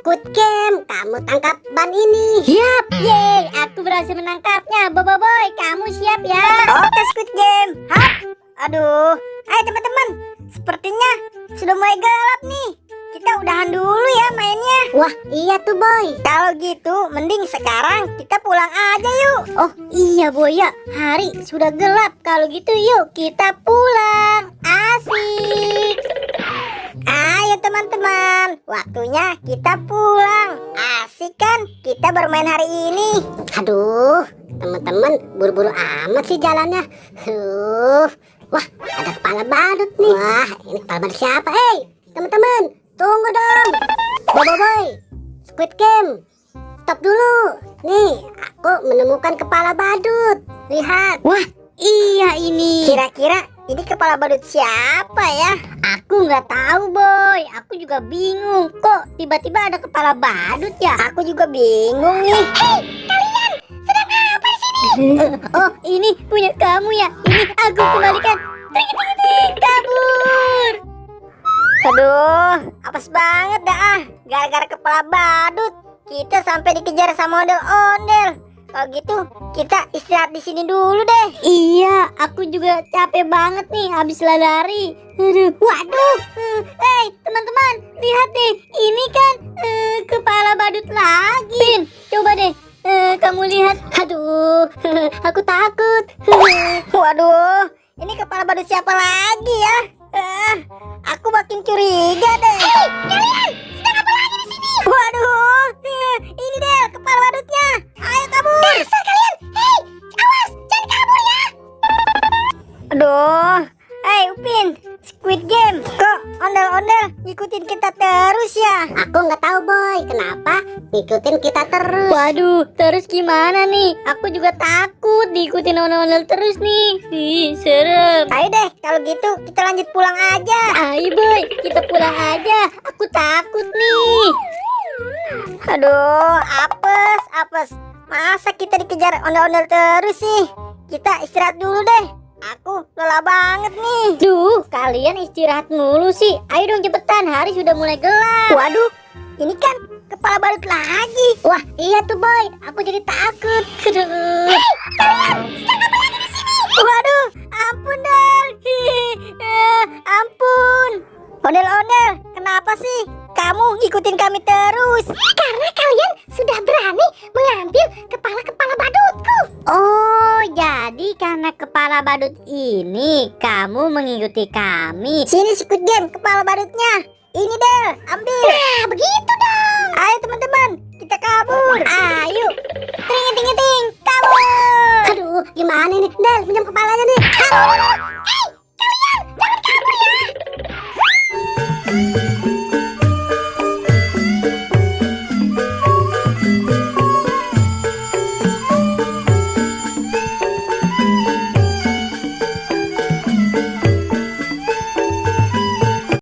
Squid Game, kamu tangkap ban ini. Siap, yeay, aku berhasil menangkapnya. Boy, kamu siap ya? Oke Squid Game, hap. Aduh, ayo teman-teman, sepertinya sudah mulai gelap nih. Kita udahan dulu ya mainnya. Wah, iya tuh Boy. Kalau gitu, mending sekarang kita pulang aja yuk. Oh iya Boy ya, hari sudah gelap. Kalau gitu yuk kita pulang. Asik. Ayo teman-teman, waktunya kita pulang. Asik kan kita bermain hari ini. Aduh, teman-teman buru-buru amat sih jalannya. Wah, ada kepala badut nih. Wah, ini kepala badut siapa? Hei, teman-teman, tunggu dong. Boy, Squid Game, stop dulu. Nih, aku menemukan kepala badut. Lihat. Wah, iya ini. Kira-kira ini kepala badut siapa ya? Aku nggak tahu Boy. Aku juga bingung. Kok tiba-tiba ada kepala badut ya? Aku juga bingung nih. Oh, ini punya kamu ya? Ini aku kembalikan. Ting, kabur. Aduh, apes banget dah. Gara-gara kepala badut, kita sampai dikejar sama ondel-ondel. Kalau gitu, kita istirahat di sini dulu deh. Iya, aku juga capek banget nih habis lari. Aduh, waduh. Hei, teman-teman, lihat deh. Ini kan kepala badut lagi. Pin, coba deh. Kamu lihat. Aduh, aku takut. Waduh, ini kepala badut siapa lagi ya? Aku makin curiga deh. Hei, kalian sedang apa lagi di sini? Waduh, ini deh kepala badutnya. Ayo kabur. Dasar kalian. Hei, awas, jangan kabur ya. Aduh, hei Upin, Squid Game, kok ondel-ondel ngikutin kita terus ya? Aku nggak tahu Boy, kenapa ngikutin kita terus. Waduh, terus gimana nih? Aku juga takut diikutin ondel-ondel terus nih. Ih, serem. Ayo deh, kalau gitu kita lanjut pulang aja. Ayo Boy, kita pulang aja. Aku takut nih. Aduh, apes. Masa kita dikejar ondel-ondel terus sih? Kita istirahat dulu deh. Aku lelah banget nih. Duh, kalian istirahat mulu sih. Ayo dong cepetan, hari sudah mulai gelap. Waduh, ini kan kepala badut lagi. Wah, iya tuh Boy, aku jadi takut. Aduh. Hei, kalian sedang apa lagi di sini? Waduh, ampun Del. Ampun. Ondel-ondel, kenapa sih kamu ngikutin kami terus? Karena kalian sudah berani mengambil kepala-kepala badutku. Oh, jadi karena kepala badut ini kamu mengikuti kami. Sini Squid Game, kepala badutnya. Ini Del, ambil. Nah, begitu dong. Ayo teman-teman, kita kabur. Ayo. Ting, kabur. Aduh, gimana nih? Del, pinjam kepalanya nih.